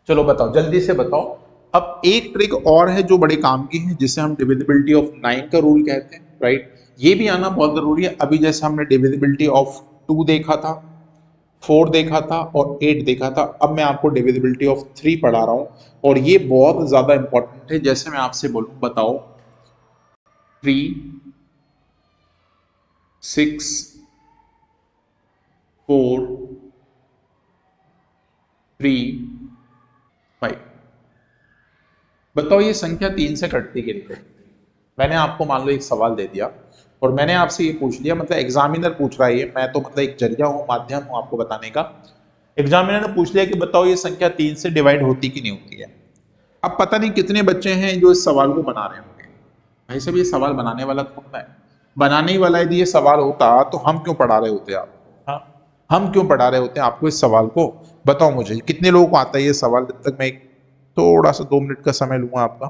चलो बताओ, जल्दी से बताओ। अब एक ट्रिक और है जो बड़े काम की है, जिसे हम डिविजिबिलिटी ऑफ 9 का रूल कहते हैं, राइट। ये भी आना बहुत जरूरी है। अभी जैसे हमने डिविजिबिलिटी ऑफ 2 देखा था, 4 देखा था और 8 देखा था, अब मैं आपको डिविजिबिलिटी ऑफ 3 पढ़ा रहा हूं, और ये बहुत ज्यादा इंपॉर्टेंट है। जैसे मैं आपसे बोलूं, बताओ 3, 6, 4, 3, 5, बताओ ये संख्या 3 से कटती कि नहीं कटती। मैंने आपको मान लो एक सवाल दे दिया और मैंने आपसे ये पूछ लिया, मतलब एग्जामिनर पूछ रहा है ये, मैं तो मतलब एक जरिया हूँ, माध्यम हूँ आपको बताने का। एग्जामिनर ने पूछ लिया कि बताओ ये संख्या 3 से डिवाइड होती कि नहीं होती है। अब पता नहीं कितने बच्चे हैं जो इस सवाल को बना रहे होंगे। भाई साहब, ये सवाल बनाने वाला कौन है? बनाने ही वाला यदि ये सवाल होता तो हम क्यों पढ़ा रहे होते आपको? हाँ, हम क्यों पढ़ा रहे होते हैं आपको इस सवाल को? बताओ मुझे, कितने लोगों को आता है ये सवाल? जब तक मैं थोड़ा सा 2 मिनट का समय लूंगा आपका।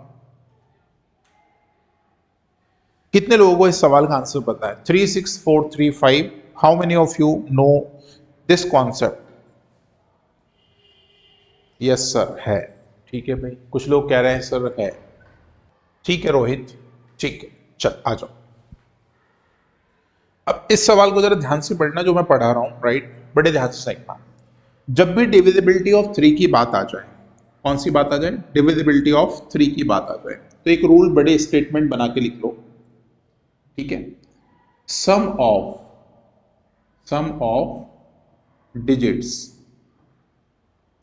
कितने लोगों को इस सवाल का आंसर पता है? 3, 6, 4, 3, 5। How many of you know this concept? Yes sir, है। ठीक है भाई, कुछ लोग कह रहे हैं सर है। ठीक है रोहित, ठीक है, चल आ जाओ। अब इस सवाल को जरा ध्यान से पढ़ना जो मैं पढ़ा रहा हूं, राइट। बड़े ध्यान से देखना। जब भी डिविजिबिलिटी ऑफ 3 की बात आ जाए, कौन सी बात आ जाए? डिविजिबिलिटी ऑफ 3 की बात आ जाए, तो एक रूल बड़े स्टेटमेंट बना के लिख लो, ठीक है। Sum of digits,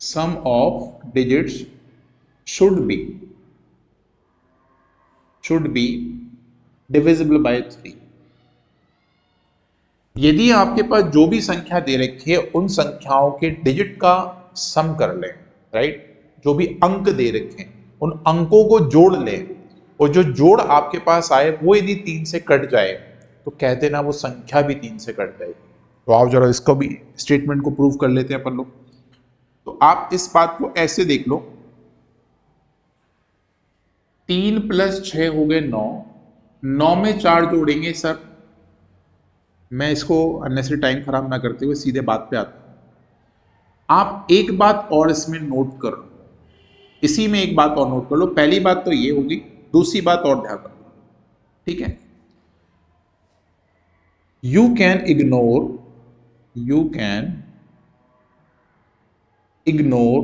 sum of digits should be divisible by 3। यदि आपके पास जो भी संख्या दे रखी है उन संख्याओं के डिजिट का सम कर लें, राइट। जो भी अंक दे रखे हैं उन अंकों को जोड़ लें, और जो जोड़ आपके पास आए वो यदि 3 से कट जाए तो कह देना वो संख्या भी 3 से कट जाएगी। तो आप जरा इसको भी स्टेटमेंट को प्रूव कर लेते हैं अपन लोग। तो आप इस बात को ऐसे देख लो, 3 + 6 हो गए 9, 9 में 4 जोड़ेंगे सर। मैं इसको अननेसेसरी टाइम खराब ना करते हुए सीधे बात पे आता हूं। आप एक बात और इसमें नोट कर लो, इसी में एक बात और नोट कर लो। पहली बात तो ये होगी, दूसरी बात और ध्यान रखो, ठीक है। You can ignore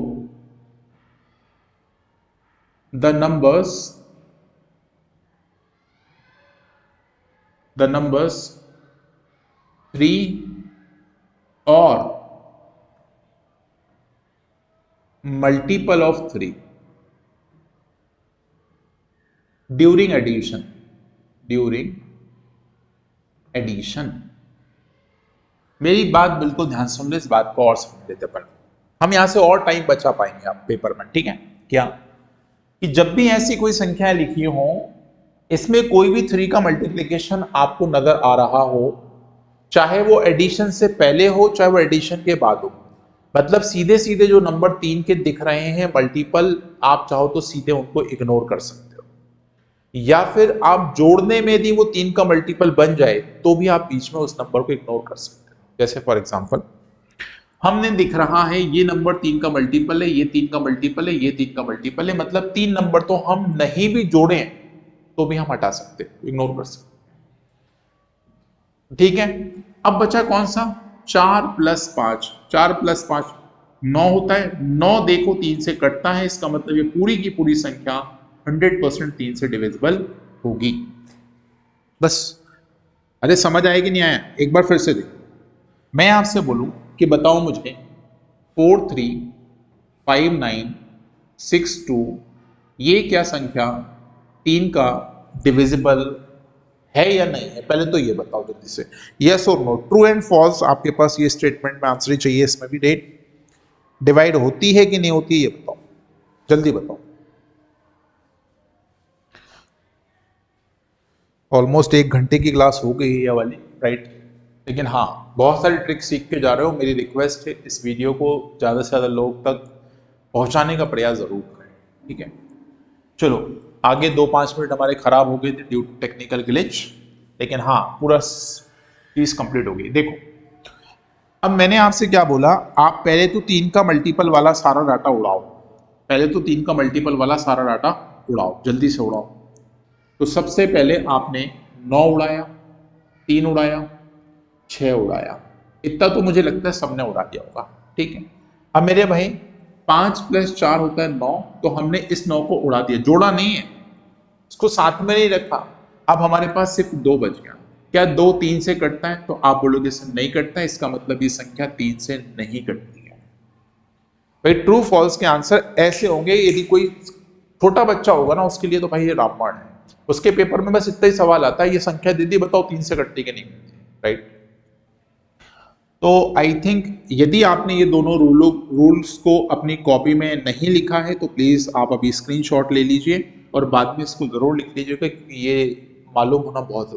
the numbers 3 और मल्टीपल ऑफ 3 ड्यूरिंग एडिशन। मेरी बात बिल्कुल ध्यान सुन ले, इस बात को और समझ लेते अपन, हम यहां से और टाइम बचा पाएंगे आप पेपर में, ठीक है। क्या कि जब भी ऐसी कोई संख्या लिखी हो, इसमें कोई भी 3 का मल्टीप्लिकेशन आपको नजर आ रहा हो, चाहे वो एडिशन से पहले हो चाहे वो एडिशन के बाद हो, मतलब सीधे सीधे जो नंबर 3 के दिख रहे हैं मल्टीपल, आप चाहो तो सीधे उनको इग्नोर कर सकते हो, या फिर आप जोड़ने में यदि वो 3 का मल्टीपल बन जाए तो भी आप बीच में उस नंबर को इग्नोर कर सकते हो। जैसे फॉर एग्जाम्पल हमने दिख रहा है ये नंबर 3 का मल्टीपल है, ये 3 का मल्टीपल है, ये 3 का मल्टीपल है, मतलब 3 नंबर तो हम नहीं भी जोड़े तो भी हम हटा सकते, इग्नोर कर सकते, ठीक है। अब बचा कौन सा? 4 + 5, 4 + 5 9 होता है। 9 देखो 3 से कटता है, इसका मतलब ये पूरी की पूरी संख्या 100% 3 से डिविजिबल होगी। बस। अरे समझ आया कि नहीं आया? एक बार फिर से देखो, मैं आपसे बोलूं कि बताओ मुझे 4, 3, 5, 9, 6, 2 ये क्या संख्या 3 का डिविजिबल है या नहीं है? पहले तो ये बताओ जल्दी से, यस और नो, ट्रू एंड फॉल्स। आपके पास ये स्टेटमेंट में आंसर ही चाहिए, इसमें भी डेट डिवाइड होती है कि नहीं होती है, ये बताओ, जल्दी बताओ। ऑलमोस्ट 1 घंटे की क्लास हो गई है ये वाली, राइट। लेकिन हाँ, बहुत सारी ट्रिक्स सीख के जा रहे हो। मेरी रिक्वेस्ट है इस वीडियो को ज़्यादा से ज़्यादा लोग तक पहुंचाने का प्रयास जरूर करें, ठीक है। चलो आगे 2-5 मिनट हमारे खराब हो गए थे ड्यू टू टेक्निकल ग्लिच, लेकिन हाँ पूरा चीज कंप्लीट हो गई। देखो अब मैंने आपसे क्या बोला, आप पहले तो 3 का मल्टीपल वाला सारा डाटा उड़ाओ। पहले तो 3 का मल्टीपल वाला सारा डाटा उड़ाओ, जल्दी से उड़ाओ। तो सबसे पहले आपने 9 उड़ाया, 3 उड़ाया, 6 उड़ाया, इतना तो मुझे लगता है सबने उड़ा दिया होगा, ठीक है। अब मेरे भाई 5 + 4 होता है 9, तो हमने इस 9 को उड़ा दिया, जोड़ा नहीं है, इसको साथ में नहीं रखा। अब हमारे पास सिर्फ 2 बच गया। क्या 2 3 से कटता है? तो आप बोलोगे सर नहीं कटता है, इसका मतलब ये संख्या 3 से नहीं कटती है। भाई ट्रू फॉल्स के आंसर ऐसे होंगे, यदि कोई छोटा बच्चा होगा ना उसके लिए तो भाई ये रामबाण है, उसके पेपर में बस इतना ही सवाल आता है, ये संख्या दीदी बताओ 3 से कटती कि नहीं कटती, राइट। तो आई थिंक यदि आपने ये दोनों रूल्स को अपनी कॉपी में नहीं लिखा है तो प्लीज आप अभी स्क्रीनशॉट ले लीजिए और बाद में इसको जरूर लिख लीजिएगा, क्योंकि ये मालूम होना बहुत